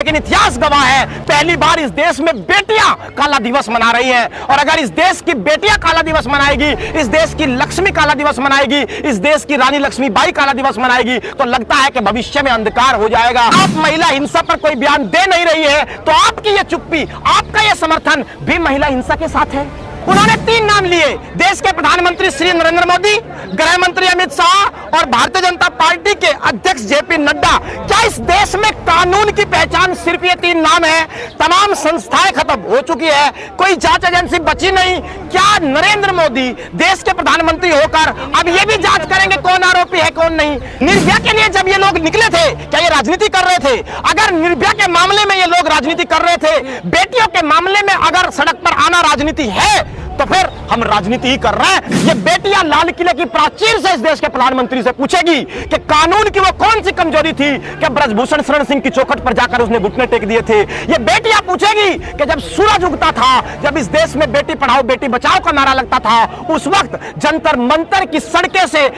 लेकिन इतिहास गवाह है पहली बार इस देश में बेटियां काला दिवस मना रही हैं। और अगर इस देश की बेटियां काला दिवस मनाएगी, इस देश की लक्ष्मी काला दिवस मनाएगी, इस देश की रानी लक्ष्मीबाई काला दिवस मनाएगी, तो लगता है कि भविष्य में अंधकार हो जाएगा। आप महिला हिंसा पर कोई बयान दे नहीं रही है तो आपकी ये चुप्पी, आपका ये समर्थन भी महिला हिंसा के साथ है। उन्होंने 3 नाम लिए, देश के प्रधानमंत्री श्री नरेंद्र मोदी, गृह मंत्री अमित शाह और भारतीय जनता पार्टी के अध्यक्ष जेपी नड्डा। क्या इस देश में कानून की पहचान सिर्फ ये 3 नाम है? तमाम संस्थाएं खत्म हो चुकी है, कोई जांच एजेंसी बची नहीं। क्या नरेंद्र मोदी देश के प्रधानमंत्री होकर अब ये भी जांच करेंगे कौन आरोपी है कौन नहीं? निर्भया के लिए जब ये लोग निकले थे, क्या ये राजनीति कर रहे थे? अगर निर्भया के मामले में ये लोग राजनीति कर रहे थे, बेटियों के मामले में अगर सड़क पर आना राजनीति है, तो फिर हम राजनीति ही कर रहे हैं। ये बेटियां लाल किले की प्राचीर से इस देश के प्रधानमंत्री से पूछेगी कि कानून की वो कौन सी कमजोरी थी कि ब्रजभूषण शरण सिंह की चौखट पर जाकर उसने घुटने टेक दिए थे। ये बेटियां पूछेगी कि जब सूरज उगता था, जब इस देश में बेटी पढ़ाओ बेटी बचाओ का नारा लगता था, उस वक्त जंतर मंतर की सड़कें से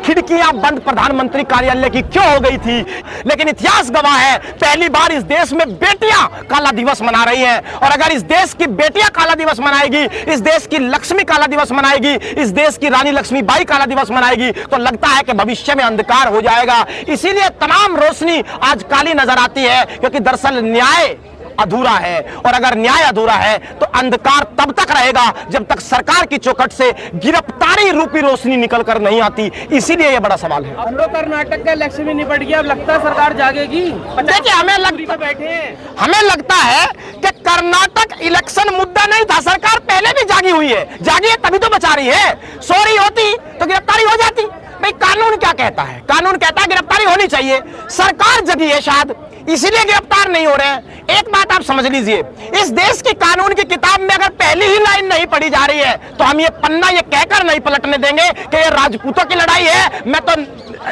खिड़कियां बंद प्रधानमंत्री कार्यालय की क्यों हो गई थी? लेकिन इतिहास गवाह है पहली बार इस देश में बेटियां काला दिवस मना रही हैं। और अगर इस देश की बेटियां काला दिवस मनाएगी, इस देश की लक्ष्मी काला दिवस मनाएगी, इस देश की रानी लक्ष्मीबाई काला दिवस मनाएगी, तो लगता है कि भविष्य में अंधकार हो जाएगा। इसीलिए तमाम रोशनी आज काली नजर आती है, क्योंकि दरअसल न्याय अधूरा है। और अगर न्याय अधूरा है तो अंधकार तब तक रहेगा जब तक सरकार की चौखट से गिरफ्तारी रूपी रोशनी निकल कर नहीं आती। इसीलिए यह बड़ा सवाल है। अब तो कर्नाटक का इलेक्शन भी निपट गया, अब लगता है सरकार जागेगी। देखिए, हमें लगता है कि कर्नाटक इलेक्शन मुद्दा नहीं था, सरकार पहले भी जागी हुई है, जागी है तभी तो बचा रही है। सो रही होती तो गिरफ्तारी हो जाती। भाई कानून क्या कहता है? कानून कहता है गिरफ्तारी होनी चाहिए, सरकार जगी है शायद इसीलिए गिरफ्तार नहीं हो रहे हैं। एक बात आप समझ लीजिए, इस देश की कानून की किताब में अगर पहली ही लाइन नहीं पढ़ी जा रही है तो हम ये पन्ना ये कहकर नहीं पलटने देंगे कि ये राजपूतों की लड़ाई है, मैं तो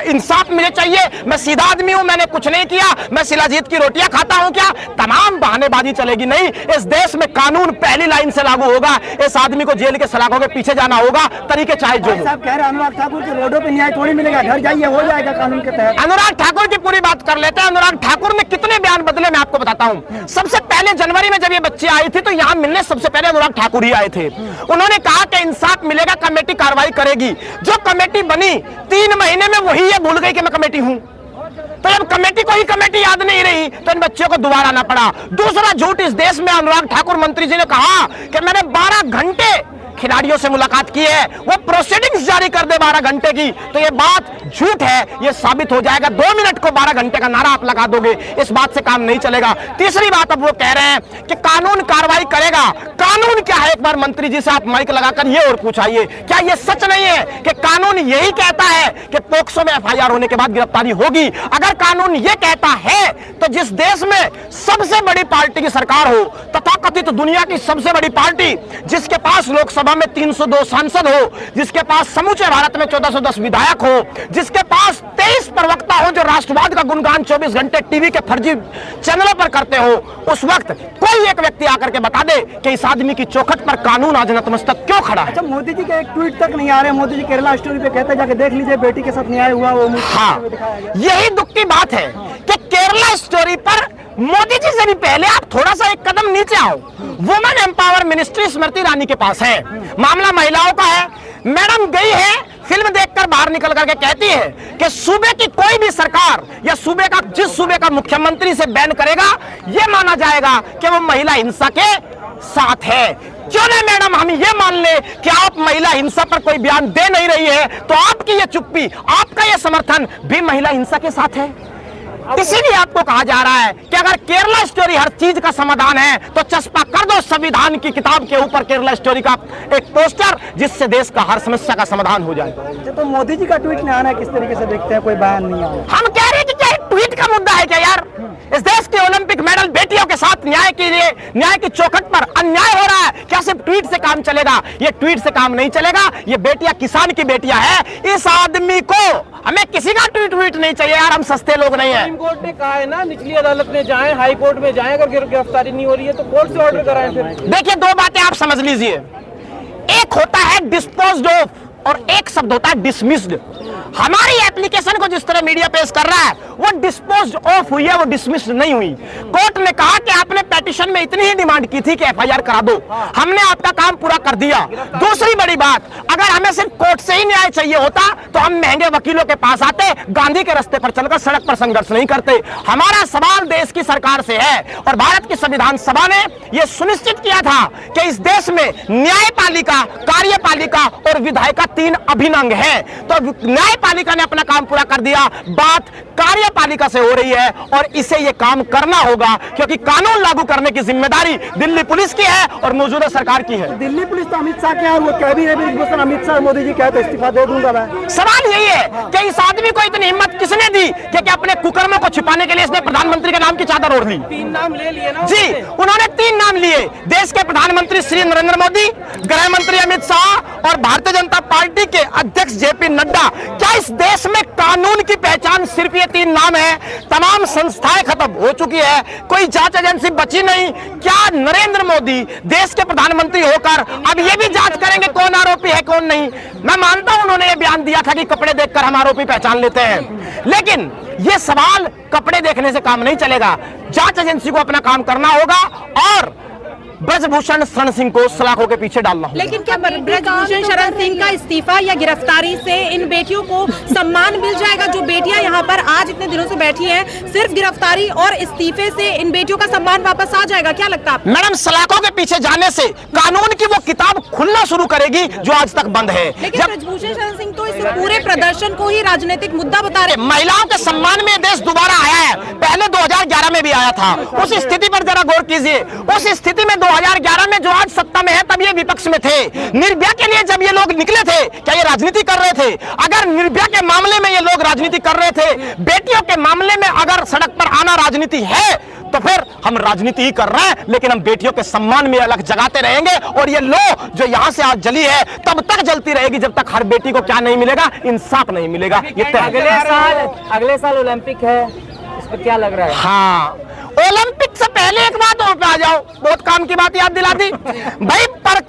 इंसाफ मुझे चाहिए, मैं सीधा आदमी हूं, मैंने कुछ नहीं किया, मैं शिलाजीत की रोटियां खाता हूं क्या? तमाम बहानेबाजी चलेगी नहीं। इस देश में कानून पहली लाइन से लागू होगा। इस आदमी को जेल के सलाखों के पीछे जाना होगा, तरीके चाहे जो। साहब कह रहे हैं अनुराग ठाकुर की रोडों पे न्याय थोड़ी मिलेगा, घर जाइए हो जाएगा कानून के तहत। अनुराग ठाकुर की पूरी बात कर लेते हैं। अनुराग ठाकुर ने कितने बयान बदले मैं आपको बताता हूं। सबसे पहले जनवरी में जब ये बच्चे आई थी तो यहां मिलने सबसे पहले अनुराग ठाकुर ही आए थे। उन्होंने कहा कि इंसाफ मिलेगा, कमेटी कार्रवाई करेगी। जो कमेटी बनी 3 महीने में वही ये भूल गई कि मैं कमेटी हूं। तो जब कमेटी को ही कमेटी याद नहीं रही तो इन बच्चों को दोबारा आना पड़ा। दूसरा झूठ इस देश में अनुराग ठाकुर मंत्री जी ने कहा कि मैंने 12 घंटे खिलाड़ियों से मुलाकात की है, वो प्रोसीडिंग्स जारी कर दे 12 घंटे की, तो ये बात झूठ है, ये साबित हो जाएगा। 2 मिनट को 12 घंटे का नारा आप लगा दोगे, इस बात से काम नहीं चलेगा। तीसरी बात, अब वो कह रहे हैं कि कानून कार्रवाई करेगा। कानून क्या है? एक बार मंत्री जी से आप माइक लगाकर ये और पूछाइए, क्या ये सच नहीं है कि कानून यही कहता है कि पोक्सो में FIR होने के बाद गिरफ्तारी होगी? अगर कानून ये कहता है तो जिस देश में सबसे बड़ी पार्टी की सरकार हो, तथाकथित दुनिया की सबसे बड़ी पार्टी, जिसके पास लोकसभा में 302 सांसद हो, जिसके पास समूचे भारत में 1410 विधायक हो, जिसके पास 23 प्रवक्ता हो जो राष्ट्रवाद का गुणगान 24 घंटे टीवी के फर्जी चैनलों पर करते हो, उस वक्त कोई एक व्यक्ति आकर के बता दे कि इस आदमी की चौखट पर कानून आज नतमस्तक क्यों खड़ा है? अच्छा, मोदी जी के एक ट्वीट तक नहीं आ रहे। मोदी जी केरला स्टोरी पे कहते जाके देख लीजिए, बेटी के साथ न्याय हुआ वो। हाँ, यही दुख की बात है कि केरला स्टोरी पर मोदी जी से भी पहले आप थोड़ा सा एक कदम नीचे आओ। Women empower ministry Smriti Irani के पास है, मामला महिलाओं का है। मैडम गई है, फिल्म देखकर बाहर निकल करके कहती है कि सूबे की कोई भी सरकार या सूबे का जिस सूबे का मुख्यमंत्री से बैन करेगा, यह माना जाएगा कि वो महिला हिंसा के साथ है। क्यों ना मैडम हम ये मान ले कि आप महिला हिंसा पर कोई बयान दे नहीं रही है तो आपकी ये चुप्पी, आपका ये समर्थन भी महिला हिंसा के साथ है। इसीलिए आपको कहा जा रहा है कि अगर केरला स्टोरी हर चीज का समाधान है तो चस्पा कर दो संविधान की किताब के ऊपर केरला स्टोरी का एक पोस्टर, जिससे देश का हर समस्या का समाधान हो जाए। तो मोदी जी का ट्वीट नहीं आना किस तरीके से देखते हैं? कोई बयान नहीं आया। हम कह रहे हैं कि क्या ट्वीट का मुद्दा है क्या यार? इस देश के ओलंपिक मेडल बेटियों के साथ न्याय के लिए, न्याय की चौखट पर अन्याय हो रहा है, क्या सिर्फ ट्वीट से काम चलेगा? ये ट्वीट से काम नहीं चलेगा। ये बेटियां किसान की बेटियां है। इस आदमी को हमें किसी का ट्वीट नहीं चाहिए यार, हम सस्ते लोग नहीं है। सुप्रीम कोर्ट ने कहा है ना, निचली अदालत में जाएं, हाई कोर्ट में जाएं, अगर गिरफ्तारी नहीं हो रही है तो कोर्ट से ऑर्डर कराएं। फिर देखिए, 2 बातें आप समझ लीजिए, एक होता है डिस्पोज्ड ऑफ और एक शब्द होता है डिसमिस्ड। हमारी एप्लीकेशन को जिस तरह मीडिया पेश कर रहा है वो डिस्पोज ऑफ हुई है, वो डिसमिस नहीं हुई। कोर्ट ने कहा कि आपने पेटिशन में इतनी ही डिमांड की थी कि एफआईआर करा दो, हमने आपका काम पूरा कर दिया। दूसरी बड़ी बात, अगर हमें सिर्फ कोर्ट से ही न्याय चाहिए होता तो हम महंगे वकीलों के पास आते, गांधी के रास्ते पर चलकर सड़क पर संघर्ष नहीं करते। हमारा सवाल देश की सरकार से है और भारत की संविधान सभा ने यह सुनिश्चित किया था कि इस देश में न्यायपालिका, कार्यपालिका और विधायिका 3 अभिन्न अंग है। तो न्यायपालिका ने अपना काम पूरा कर दिया, बात कार्यपालिका से हो रही है और इसे यह काम करना होगा क्योंकि कानून लागू करने की जिम्मेदारी दिल्ली पुलिस की है और मौजूदा सरकार की है। दिल्ली पुलिस तो अमित शाह क्या है, वो कह भी रहे अमित शाह मोदी जी कहते इस्तीफा दे दूंगा मैं। सवाल यही है कि इस आदमी को इतनी हिम्मत किसने दी कि अपने कुकर्मों को छिपाने के लिए इसने प्रधानमंत्री के नाम की चादर ओढ़ ली। 3 नाम ले लिए ना जी, उन्होंने 3 नाम लिए, देश के प्रधानमंत्री श्री नरेंद्र मोदी, गृह मंत्री अमित शाह और भारतीय जनता पार्टी के अध्यक्ष जेपी नड्डा। क्या इस देश में कानून की पहचान सिर्फ ये 3 नाम है? तमाम संस्थाएं खत्म हो चुकी है, कोई जांच एजेंसी बची नहीं। क्या नरेंद्र मोदी देश के प्रधानमंत्री होकर अब ये भी जांच करेंगे कौन आरोपी है कौन नहीं? मैं मानता हूं उन्होंने ये बयान दिया था कि कपड़े देखकर हम आरोपी पहचान लेते हैं, लेकिन ये सवाल कपड़े देखने से काम नहीं चलेगा। जांच एजेंसी को अपना काम करना होगा और ब्रजभूषण शरण सिंह को सलाखों के पीछे डालना होगा। लेकिन क्या ब्रजभूषण शरण सिंह का इस्तीफा या गिरफ्तारी से इन बेटियों को सम्मान मिल जाएगा? जो बेटियां यहाँ पर आज इतने दिनों से बैठी हैं, सिर्फ गिरफ्तारी और इस्तीफे से इन बेटियों का सम्मान वापस आ जाएगा? क्या लगता है मैडम? सलाखों के पीछे जाने से कानून की वो किताब खुलना शुरू करेगी जो आज तक बंद है। लेकिन ब्रजभूषण शरण सिंह तो इस पूरे प्रदर्शन को ही राजनीतिक मुद्दा बता रहे। महिलाओं के सम्मान में देश दोबारा आया है, पहले 2011 में भी आया था। उस स्थिति पर जरा गौर कीजिए। उस स्थिति में 2011 में जो आज सत्ता में है तब ये विपक्ष में थे। निर्भया के लिए जब ये लोग निकले थे क्या ये राजनीति कर रहे थे? अगर निर्भया के मामले में ये लोग राजनीति कर रहे थे, बेटियों के मामले में अगर सड़क पर आना राजनीति है तो फिर हम राजनीति ही कर रहे हैं, लेकिन हम बेटियों के सम्मान में अलग जगाते रहेंगे। और ये लो जो यहां से आज जली है तब तक जलती रहेगी जब तक हर बेटी को क्या नहीं मिलेगा, इंसाफ नहीं मिलेगा। ये अगले साल ओलंपिक है, इस पर क्या लग रहा है? हाँ, ओलंपिक से पहले एक बात और पे आ जाओ, बहुत काम की बात याद दिला दी भाई।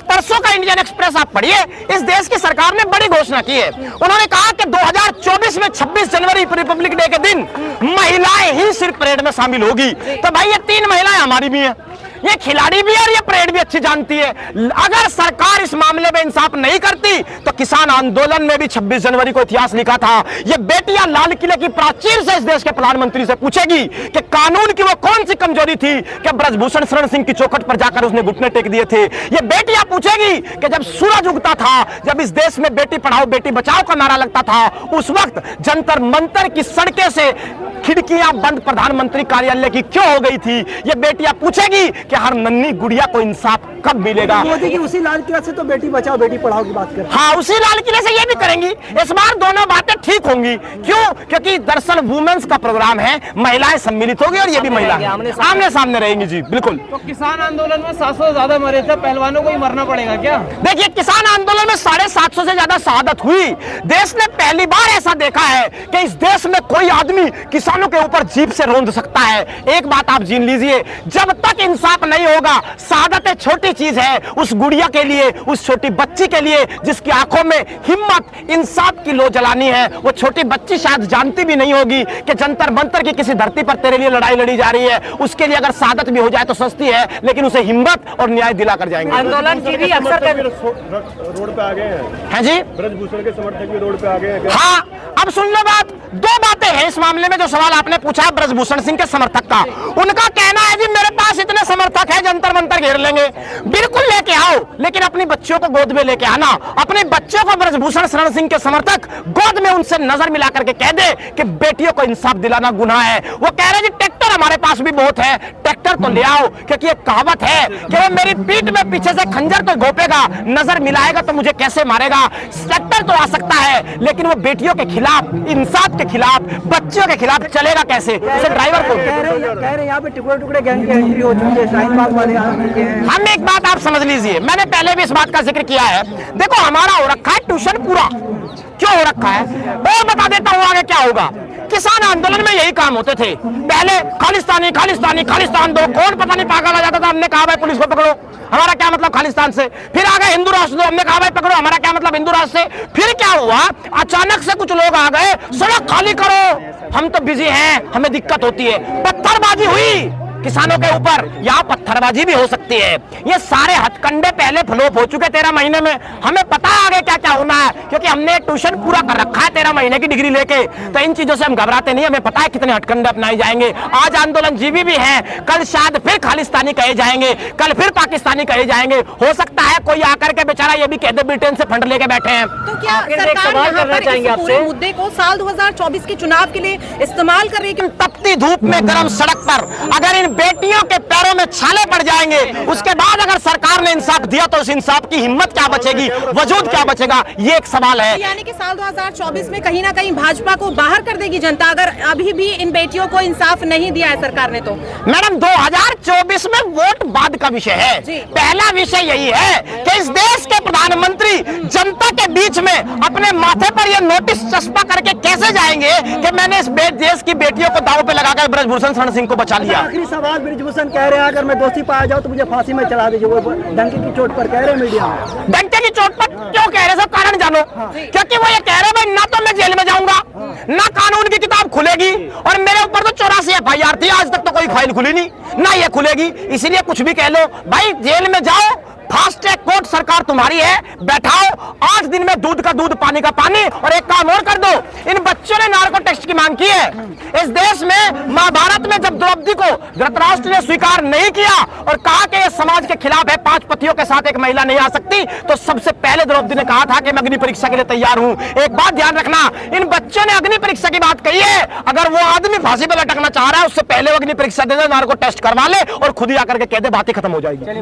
परसों का इंडियन एक्सप्रेस आप पढ़िए, इस देश की सरकार ने बड़ी घोषणा की है। उन्होंने कहा कि 2024 में 26 जनवरी रिपब्लिक डे के दिन महिलाएं ही सिर्फ परेड में शामिल होगी। तो भाई ये 3 महिलाएं हमारी भी हैं, ये खिलाड़ी भी है और ये परेड भी अच्छी जानती है। अगर सरकार इस मामले में इंसाफ नहीं करती तो किसान आंदोलन में भी 26 जनवरी को इतिहास लिखा था। ये बेटियां लाल किले की प्राचीर से इस देश के प्रधानमंत्री से पूछेगी कि कानून की वो कौन सी कमजोरी थी कि ब्रजभूषण शरण सिंह की चौखट पर जाकर उसने घुटने टेक दिए थे। ये बेटियां पूछेगी कि जब सूरज उगता था, जब इस देश में बेटी पढ़ाओ बेटी बचाओ का नारा लगता था, उस वक्त जंतर मंतर की सड़कें से खिड़कियां बंद प्रधानमंत्री कार्यालय की क्यों हो गई थी? ये बेटियां पूछेगी कि हर नन्ही गुड़िया को इंसाफ कब मिलेगा? मोदी की उसी लाल किला से तो बेटी बचाओ बेटी पढ़ाओ की बात कर। हाँ, उसी लाल किले से ये भी करेंगी। इस बार दोनों बातें ठीक होंगी। क्यों? क्योंकि दरअसल वुमेन्स का प्रोग्राम है, महिलाएं सम्मिलित होगी और ये भी महिलाएं आमने सामने रहेंगी। जी बिल्कुल। तो किसान आंदोलन में 700 से ज्यादा मरे थे, पहलवानों को ही मरना पड़ेगा क्या? देखिए, किसान आंदोलन में 750 से ज्यादा शहादत हुई। देश ने पहली बार ऐसा देखा है कि इस देश में कोई आदमी किसानों के ऊपर जीप से रौंद सकता है। एक बात आप जीन लीजिए, जब तक इंसाफ नहीं होगा, शहादत एक छोटी चीज है उस गुड़िया के लिए, उस छोटी बच्ची के लिए जिसकी आंखों में हिम्मत इंसाफ की लो जलानी है। वो छोटी बच्ची शायद जानती भी नहीं होगी कि जंतर मंतर की किसी धरती पर तेरे लिए लड़ाई लड़ी जा रही है। उसके लिए अगर शहादत भी हो जाए तो सस्ती है, लेकिन उसे हिम्मत और न्याय दिला कर जाएंगे। आंदोलन की भी अक्सर रोड पे आ गए हैं। हैं जी, ब्रजभूषण के समर्थक भी रोड पे आ गए हैं। हाँ, अब सुन लो बात। 2 बातें हैं इस मामले में जो सवाल आपने पूछा ब्रजभूषण सिंह के समर्थक का। उनका कहना है जी मेरे पास इतने समर्थक है, जंतर मंतर घेर लेंगे। बिल्कुल लेके आओ, लेकिन अपनी बच्चियों को गोद में लेके आना। अपने बच्चों को ब्रजभूषण शरण सिंह के समर्थक गोद में उनसे नजर मिला करके कह दे कि बेटियों को इंसाफ दिलाना गुनाह है। वो कह रहे जी ट्रैक्टर हमारे पास भी बहुत है, ट्रैक्टर तो ले आओ, क्योंकि एक कहावत है कि वो मेरी पीठ में पीछे से खंजर तो घोपेगा, नजर मिलाएगा तो मुझे कैसे मारेगा। ट्रैक्टर तो आ सकता है, लेकिन वो बेटियों के खिलाफ, इंसाफ के खिलाफ, बच्चियों के खिलाफ चलेगा कैसे? उसे ड्राइवर को कह रहे यहाँ पे टुकड़े टुकड़े गैंग की एंट्री हो चुकी है, शाहीन बाग वाले आ चुके हैं। हम एक बात आप समझ लीजिए, मैंने पहले भी इस बात का जिक्र किया है। देखो, हमारा हो रखा है ट्यूशन पूरा। क्यों हो रखा है? और बता देता हूं आगे क्या होगा। किसान आंदोलन में यही काम होते थे। पहले खालिस्तानी खालिस्तानी खालिस्तान दो, कौन पता नहीं पागल आ जाता था, हमने कहा भाई पुलिस को पकड़ो, हमारा क्या मतलब खालिस्तान से। फिर आ गए हिंदू राष्ट्र दो, हमने कहा भाई पकड़ो, हमारा क्या मतलब हिंदू राष्ट्र से। फिर क्या हुआ, अचानक से कुछ लोग आ गए, सड़क खाली करो, हम तो बिजी हैं, हमें दिक्कत होती है, पत्थरबाजी हुई किसानों के ऊपर। यहाँ पत्थरबाजी भी हो सकती है। ये सारे हथकंडे पहले फ्लोप हो चुके 13 महीने में, हमें पता है आगे क्या क्या होना है, क्योंकि हमने ट्यूशन पूरा कर रखा है 13 महीने की डिग्री लेके। तो इन चीजों से हम घबराते नहीं, हमें पता है कितने हथकंडे अपनाए जाएंगे। आज आंदोलन जीवी भी है, कल शायद फिर खालिस्तानी कहे जाएंगे, कल फिर पाकिस्तानी कहे जाएंगे। हो सकता है कोई आकर के बेचारा ये भी कह दे ब्रिटेन से फंड लेके बैठे हैं। तो क्या सरकार यहाँ पर इस पूरे मुद्दे को साल 2024 के चुनाव के लिए इस्तेमाल कर रही है? तपती धूप में गर्म सड़क पर अगर इन बेटियों के पैरों में छाले पड़ जाएंगे, उसके बाद अगर सरकार ने इंसाफ दिया तो उस इंसाफ की हिम्मत क्या बचेगी, वजूद क्या बचेगा, ये एक सवाल है। यानी कि साल 2024 में कहीं ना कहीं भाजपा को बाहर कर देगी जनता अगर अभी भी इन बेटियों को इंसाफ नहीं दिया है सरकार ने तो? मैडम 2024 में वोट बाद का विषय है, पहला विषय यही है कि इस देश के प्रधानमंत्री जनता के बीच में अपने माथे पर यह नोटिस चस्पा करके कैसे जाएंगे कि मैंने इस देश की बेटियों को दांव पे लगाकर ब्रजभूषण शरण सिंह को बचा लिया। आखिरी सवाल, ब्रजभूषण कह रहे हैं अगर मैं दोषी पाया जाऊं तो मुझे फांसी में चढ़ा दीजिए, वो डंके की चोट पर कह रहे हैं मीडिया में। डंके की चोट पर क्यों कह रहे, सब कारण जानो। क्योंकि वो ये कह रहे भाई ना तो मैं जेल में जाऊंगा, ना कानून की किताब खुलेगी, और मेरे ऊपर तो 84 FIR थी, आज तक तो कोई फाइल खुली नहीं, ना ये खुलेगी। इसीलिए कुछ भी कह लो भाई, जेल में जाओ, फास्ट ट्रैक कोर्ट सरकार तुम्हारी है, बैठाओ, 8 दिन में दूध का दूध पानी का पानी। और एक काम और कर दो, इन बच्चों ने नार्को टेस्ट की मांग की है इस देश में। महाभारत में जब द्रौपदी को धृतराष्ट्र ने स्वीकार नहीं किया और कहा कि ये समाज के खिलाफ है, 5 पतियों के साथ एक महिला नहीं आ सकती, तो सबसे पहले द्रौपदी ने कहा था कि मैं अग्नि परीक्षा के लिए तैयार हूं। एक बात ध्यान रखना, इन बच्चों ने अग्नि परीक्षा की बात कही है, अगर वो आदमी फांसी पर लटकना चाह रहा है उससे पहले वो अग्नि परीक्षा दे दे, नार्को टेस्ट करवा ले और खुद ही आकर के कह दे, बात ही खत्म हो जाएगी।